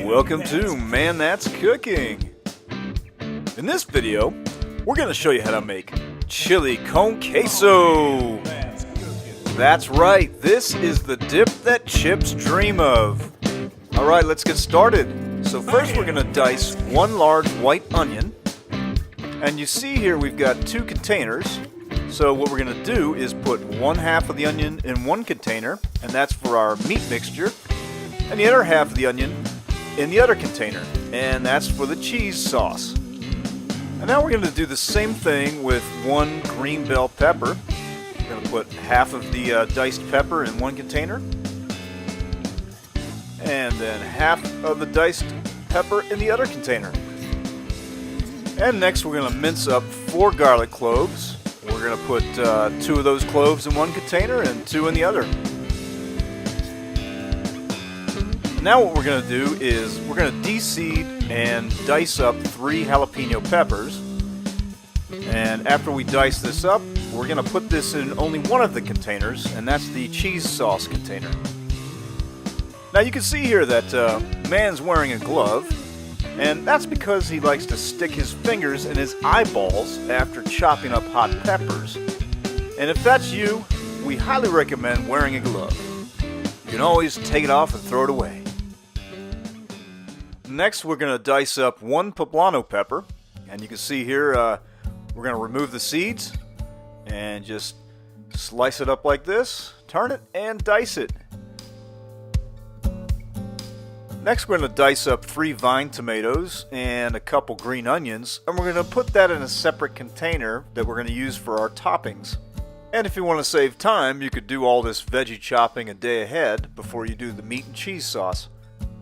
Welcome to Man That's Cooking. In this video, we're going to show you how to make chili con queso. That's right, this is the dip that chips dream of. Alright, let's get started. So first we're going to dice one large white onion. And you see here we've got two containers. So what we're going to do is put one half of the onion in one container, and that's for our meat mixture, and the other half of the onion in the other container, and that's for the cheese sauce. And now we're going to do the same thing with one green bell pepper. We're going to put half of the diced pepper in one container, and then half of the diced pepper in the other container. And next we're going to mince up 4 garlic cloves. We're going to put 2 of those cloves in one container and 2 in the other. Now what we're going to do is we're going to de-seed and dice up 3 jalapeno peppers. And after we dice this up, we're going to put this in only one of the containers, and that's the cheese sauce container. Now you can see here that man's wearing a glove, and that's because he likes to stick his fingers in his eyeballs after chopping up hot peppers. And if that's you, we highly recommend wearing a glove. You can always take it off and throw it away. Next, we're going to dice up 1 poblano pepper, and you can see here we're going to remove the seeds and just slice it up like this, turn it, and dice it. Next, we're going to dice up 3 vine tomatoes and a couple green onions, and we're going to put that in a separate container that we're going to use for our toppings. And if you want to save time, you could do all this veggie chopping a day ahead before you do the meat and cheese sauce.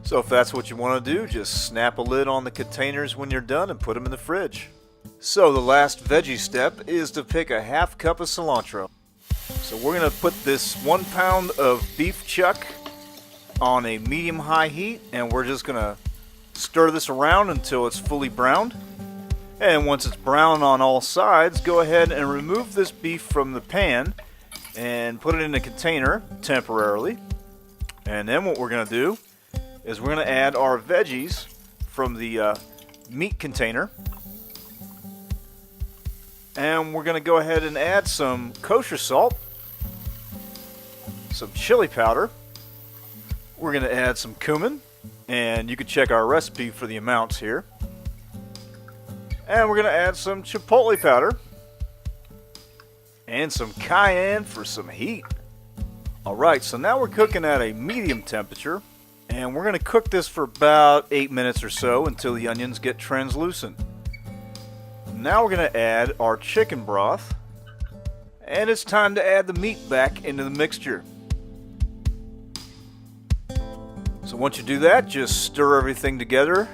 So if that's what you want to do, just snap a lid on the containers when you're done and put them in the fridge. So the last veggie step is to pick a half cup of cilantro. So we're going to put this 1 pound of beef chuck on a medium-high heat, and we're just going to stir this around until it's fully browned. And once it's brown on all sides, go ahead and remove this beef from the pan and put it in a container temporarily. And then what we're going to do is we're going to add our veggies from the meat container. And we're going to go ahead and add some kosher salt, some chili powder. We're going to add some cumin, and you can check our recipe for the amounts here. And we're going to add some chipotle powder and some cayenne for some heat. Alright, so now we're cooking at a medium temperature, and we're going to cook this for about 8 minutes or so until the onions get translucent. Now we're going to add our chicken broth, and it's time to add the meat back into the mixture. So once you do that, just stir everything together.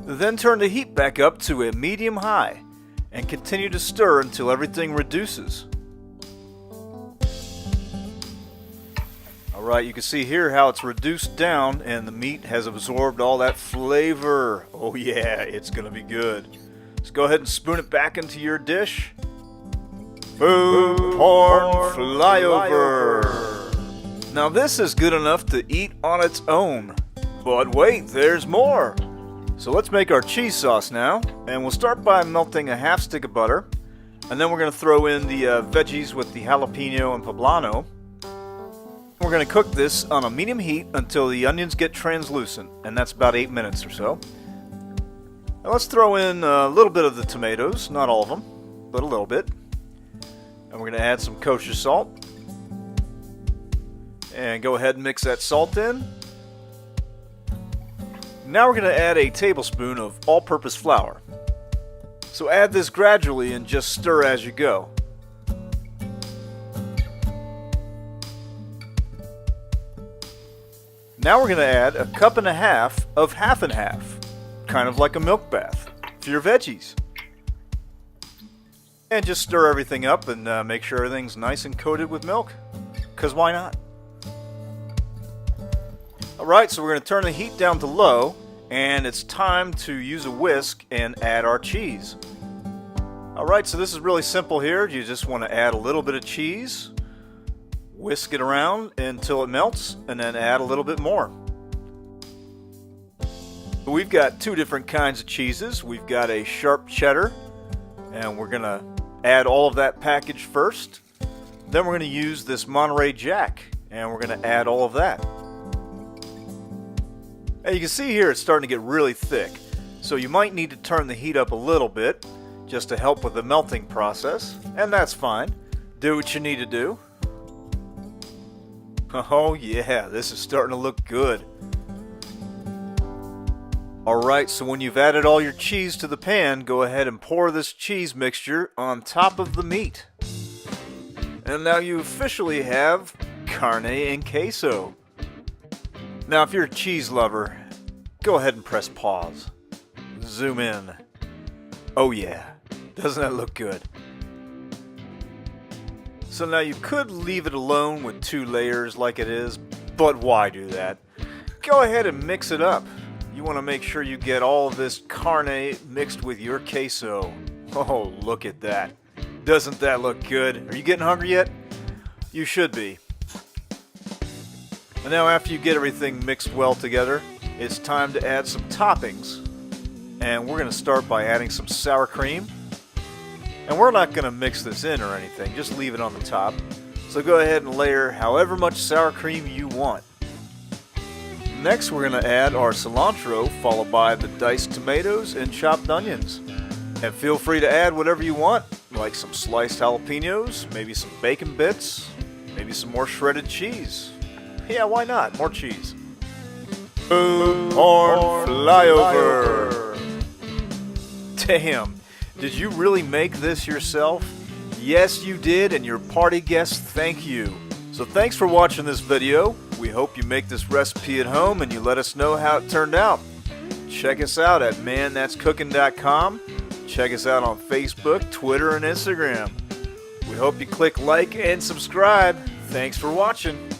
Then turn the heat back up to a medium-high and continue to stir until everything reduces. Alright, you can see here how it's reduced down and the meat has absorbed all that flavor. Oh yeah, it's going to be good. Let's go ahead and spoon it back into your dish. Food porn flyover. Now this is good enough to eat on its own. But wait, there's more. So let's make our cheese sauce now. And we'll start by melting a half stick of butter. And then we're going to throw in the veggies with the jalapeno and poblano. We're going to cook this on a medium heat until the onions get translucent, and that's about 8 minutes or so. Now let's throw in a little bit of the tomatoes, not all of them, but a little bit. And we're going to add some kosher salt. And go ahead and mix that salt in. Now we're going to add a tablespoon of all-purpose flour. So add this gradually and just stir as you go. Now we're going to add a cup and a half of half and half, kind of like a milk bath, for your veggies. And just stir everything up and make sure everything's nice and coated with milk, because why not? Alright, so we're going to turn the heat down to low, and it's time to use a whisk and add our cheese. Alright, so this is really simple here. You just want to add a little bit of cheese, whisk it around until it melts, and then add a little bit more. We've got two different kinds of cheeses. We've got a sharp cheddar, and we're going to add all of that package first. Then we're going to use this Monterey Jack, and we're going to add all of that. And you can see here it's starting to get really thick, so you might need to turn the heat up a little bit just to help with the melting process, and that's fine. Do what you need to do. Oh yeah, this is starting to look good. Alright, so when you've added all your cheese to the pan, go ahead and pour this cheese mixture on top of the meat. And now you officially have carne and queso. Now if you're a cheese lover, go ahead and press pause. Zoom in. Oh yeah, doesn't that look good? So now you could leave it alone with 2 layers like it is, but why do that? Go ahead and mix it up. You want to make sure you get all of this carne mixed with your queso. Oh, look at that. Doesn't that look good? Are you getting hungry yet? You should be. And now after you get everything mixed well together, it's time to add some toppings. And we're going to start by adding some sour cream. And we're not going to mix this in or anything, just leave it on the top. So go ahead and layer however much sour cream you want. Next we're going to add our cilantro, followed by the diced tomatoes and chopped onions. And feel free to add whatever you want, like some sliced jalapenos, maybe some bacon bits, maybe some more shredded cheese. Yeah, why not? More cheese. Boom, corn flyover. Damn, did you really make this yourself? Yes, you did, and your party guests thank you. So thanks for watching this video. We hope you make this recipe at home and you let us know how it turned out. Check us out at manthat'scooking.com. Check us out on Facebook, Twitter, and Instagram. We hope you click like and subscribe. Thanks for watching.